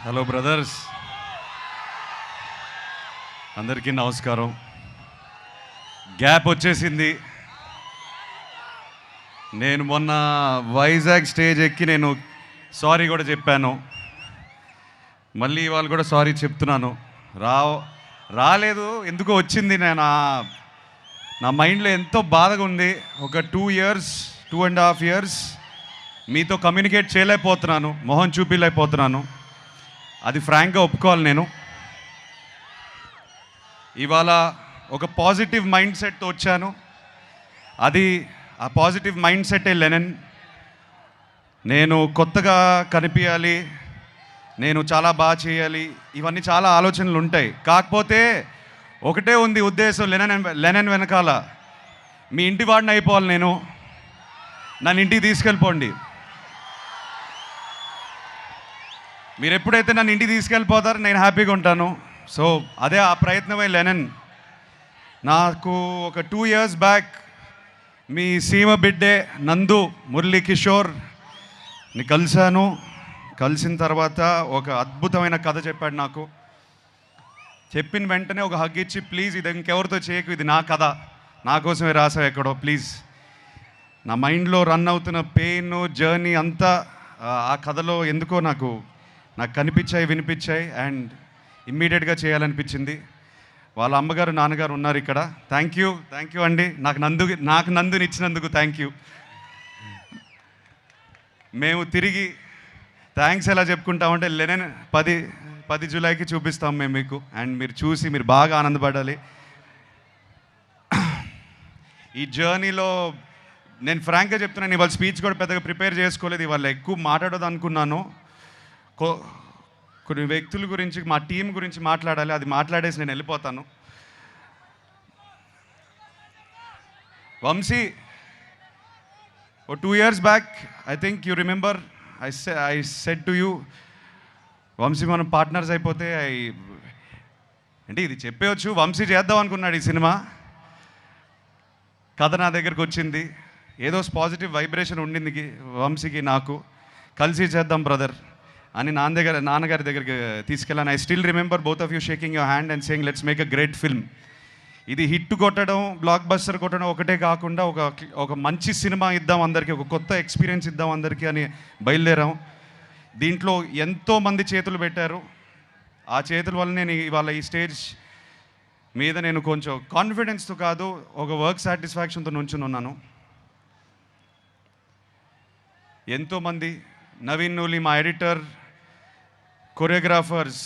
Hello brothers, అందరికీ నమస్కారం. Gap వచ్చేసింది. నేను మొన్న వైజాగ్ స్టేజ్ ఎక్కి నేను సారీ కూడా చెప్పాను. మళ్ళీ ఇవాళ కూడా సారీ చెప్తున్నాను. రాలేదు, ఎందుకో వచ్చింది. నా మైండ్లో ఎంతో బాధగా ఉంది. ఒక 2 years 2.5 years మీతో కమ్యూనికేట్ చేయలేకపోతున్నాను, మొహం చూపించలేకపోతున్నాను. అది ఫ్రాంక్గా ఒప్పుకోవాలి. నేను ఇవాళ ఒక పాజిటివ్ మైండ్ సెట్తో వచ్చాను. ఆ పాజిటివ్ మైండ్ సెట్టే లెనన్. నేను కొత్తగా కనిపించాలి, నేను చాలా బాగా చేయాలి, ఇవన్నీ చాలా ఆలోచనలు ఉంటాయి. కాకపోతే ఒకటే ఉంది ఉద్దేశం, లెనన్ వెనకాల మీ ఇంటి వాడిని అయిపోవాలి. నన్ను ఇంటికి తీసుకెళ్ళిపోండి. మీరు ఎప్పుడైతే నన్ను ఇంటికి తీసుకెళ్ళిపోతారో నేను హ్యాపీగా ఉంటాను. సో అదే ఆ ప్రయత్నమే లెనన్. నాకు ఒక 2 years బ్యాక్ మీ సీమ బిడ్డే నందు మురళీ కిషోర్ని కలిశాను. కలిసిన తర్వాత ఒక అద్భుతమైన కథ చెప్పాడు నాకు. చెప్పిన వెంటనే ఒక హగ్ ఇచ్చి, ప్లీజ్ ఇది ఇంకెవరితో చేయకు, ఇది నా కథ, నా కోసమే రాసావు ఎక్కడో, ప్లీజ్. నా మైండ్లో రన్ అవుతున్న పెయిన్ జర్నీ అంతా ఆ కథలో ఎందుకో నాకు కనిపించాయి, వినిపించాయి. అండ్ ఇమ్మీడియట్గా చేయాలనిపించింది. వాళ్ళ అమ్మగారు నాన్నగారు ఉన్నారు ఇక్కడ. థ్యాంక్ యూ అండి, నాకు నందుని ఇచ్చినందుకు థ్యాంక్ యూ. మేము తిరిగి థ్యాంక్స్ ఎలా చెప్పుకుంటామంటే లెనన్ 10 జూలైకి చూపిస్తాం మేము మీకు. అండ్ మీరు చూసి మీరు బాగా ఆనందపడాలి. ఈ జర్నీలో నేను ఫ్రాంక్గా చెప్తున్నాను, ఇవాళ స్పీచ్ కూడా పెద్దగా ప్రిపేర్ చేసుకోలేదు. ఇవాళ ఎక్కువ మాట్లాడదు అనుకున్నాను. కొన్ని వ్యక్తుల గురించి, మా టీం గురించి మాట్లాడాలి. అది మాట్లాడేసి నేను వెళ్ళిపోతాను. Vamshi, 2 years back I think you remember I said to you, Vamshi మనం పార్ట్నర్స్ అయిపోతే అంటే ఇది చెప్పవచ్చు. వంశీ చేద్దాం అనుకున్నాడు ఈ సినిమా. కథ నా దగ్గరకు వచ్చింది. ఏదో పాజిటివ్ వైబ్రేషన్ ఉండింది వంశీకి, నాకు కలిసి చేద్దాం బ్రదర్ అని నాన్నగారి దగ్గరికి తీసుకెళ్ళాను. I still remember both of you shaking your hand and saying let's make a great film. ఇది హిట్ కొట్టడం, బ్లాక్ బస్టర్ కొట్టడం ఒకటే కాకుండా ఒక మంచి సినిమా ఇద్దాం అందరికీ, ఒక కొత్త ఎక్స్పీరియన్స్ ఇద్దాం అందరికీ అని బయలుదేరాం. దీంట్లో ఎంతోమంది చేతులు పెట్టారు. ఆ చేతుల వల్ల నేను ఇవాళ ఈ స్టేజ్ మీద నేను కొంచెం కాన్ఫిడెన్స్తో కాదు, ఒక వర్క్ సాటిస్ఫాక్షన్తో నుంచుని ఉన్నాను. ఎంతోమంది, నవీన్ నూలి మా ఎడిటర్, కొరియోగ్రాఫర్స్,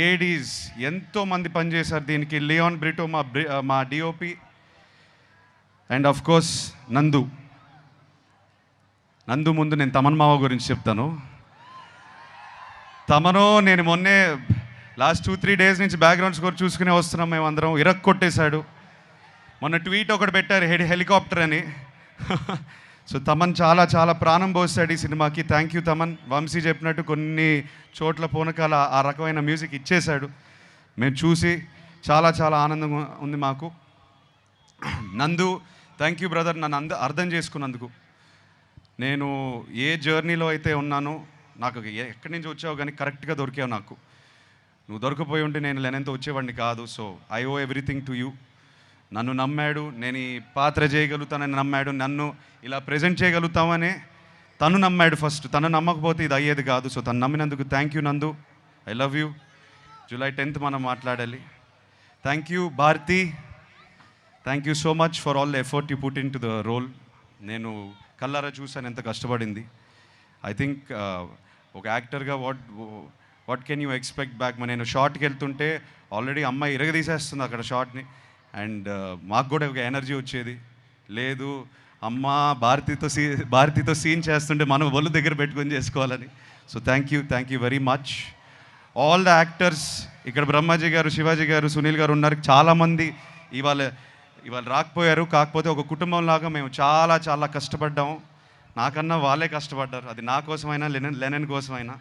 ఏడీస్ ఎంతోమంది పనిచేశారు దీనికి. లియోన్ బ్రిటో మా డిఓపి, అండ్ ఆఫ్ కోర్స్ నందు ముందు నేను తమన్ మావ గురించి చెప్తాను. నేను మొన్నే లాస్ట్ 2-3 days నుంచి బ్యాక్గ్రౌండ్ స్కోర్ చూసుకునే వస్తున్నాం. మేము అందరం కొట్టేశాడు. మొన్న ట్వీట్ ఒకటి పెట్టారు, హెలికాప్టర్ అని. సో తమన్ చాలా ప్రాణం పోస్తాడు ఈ సినిమాకి. Thank you Thaman. వంశీ చెప్పినట్టు కొన్ని చోట్ల పూనకాల ఆ రకమైన మ్యూజిక్ ఇచ్చేశాడు. మేము చూసి చాలా ఆనందంగా ఉంది మాకు. నందు, థ్యాంక్ యూ బ్రదర్, నన్ను అర్థం చేసుకున్నందుకు. నేను ఏ జర్నీలో అయితే ఉన్నానో, నాకు ఎక్కడి నుంచి వచ్చావు కానీ కరెక్ట్గా దొరికావు నాకు. నువ్వు దొరికిపోయి ఉంటే నేను లెనన్తో వచ్చేవాడిని కాదు. So I owe everything to you. నన్ను నమ్మాడు, నేను ఈ పాత్ర చేయగలుగుతానని నమ్మాడు, నన్ను ఇలా ప్రజెంట్ చేయగలుగుతామని తను నమ్మాడు ఫస్ట్. తను నమ్మకపోతే ఇది అయ్యేది కాదు. సో తను నమ్మినందుకు thank you Nandu, I love you. July 10th మనం మాట్లాడాలి. Thank you Bharathi, thank you so much for all the effort you put into the role. నేను కల్లారా చూశాను ఎంత కష్టపడింది. ఐ థింక్ ఒక యాక్టర్గా what can you expect back. నేను షార్ట్కి వెళ్తుంటే ఆల్రెడీ అమ్మాయి ఇరగదీసేస్తుంది అక్కడ షార్ట్ని. అండ్ మాకు కూడా ఒక ఎనర్జీ వచ్చేది. లేదు అమ్మ భారతితో సీన్ చేస్తుంటే మనం ఒళ్ళు దగ్గర పెట్టుకొని చేసుకోవాలని. So thank you very much all the actors. ఇక్కడ బ్రహ్మాజీ గారు, శివాజీ గారు, సునీల్ గారు ఉన్నారు. చాలామంది ఇవాళ రాకపోయారు. కాకపోతే ఒక కుటుంబం లాగా మేము చాలా కష్టపడ్డాము. నాకన్నా వాళ్ళే కష్టపడ్డారు. అది నా కోసమైనా లెనన్ కోసమైనా.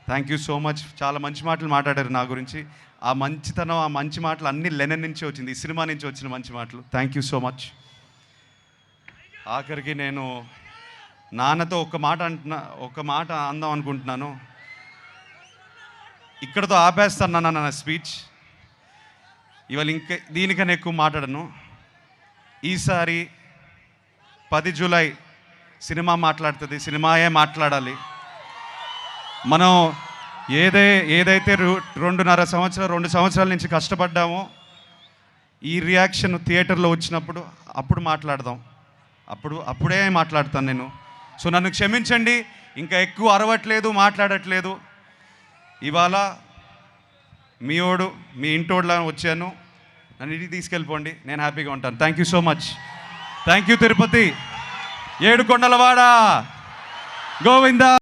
Thank you so much. చాలా మంచి మాటలు మాట్లాడారు నా గురించి. ఆ మంచితనం, ఆ మంచి మాటలు అన్నీ లెనన్ నుంచి వచ్చింది, ఈ సినిమా నుంచి వచ్చిన మంచి మాటలు. Thank you so much. ఆఖరికి నేను నాన్నతో ఒక మాట అందాం అనుకుంటున్నాను. ఇక్కడతో ఆపేస్తాను నా స్పీచ్. ఇవాళ ఇంకా దీనికన్నా ఎక్కువ మాట్లాడను. ఈసారి 10 జూలై సినిమా మాట్లాడుతుంది, సినిమాయే మాట్లాడాలి. మనం ఏదైతే 2.5 సంవత్సరాలు 2 సంవత్సరాల నుంచి కష్టపడ్డామో ఈ రియాక్షన్ థియేటర్లో వచ్చినప్పుడు అప్పుడు మాట్లాడదాం. అప్పుడే మాట్లాడతాను నేను. సో నన్ను క్షమించండి, ఇంకా ఎక్కువ అరవట్లేదు, మాట్లాడట్లేదు. ఇవాళ మీ ఇంటోడ్లా వచ్చాను, నన్ను ఇంటికి తీసుకెళ్ళిపోండి, నేను హ్యాపీగా ఉంటాను. Thank you so much. Thank you Tirupati, Edukondalavada Govinda.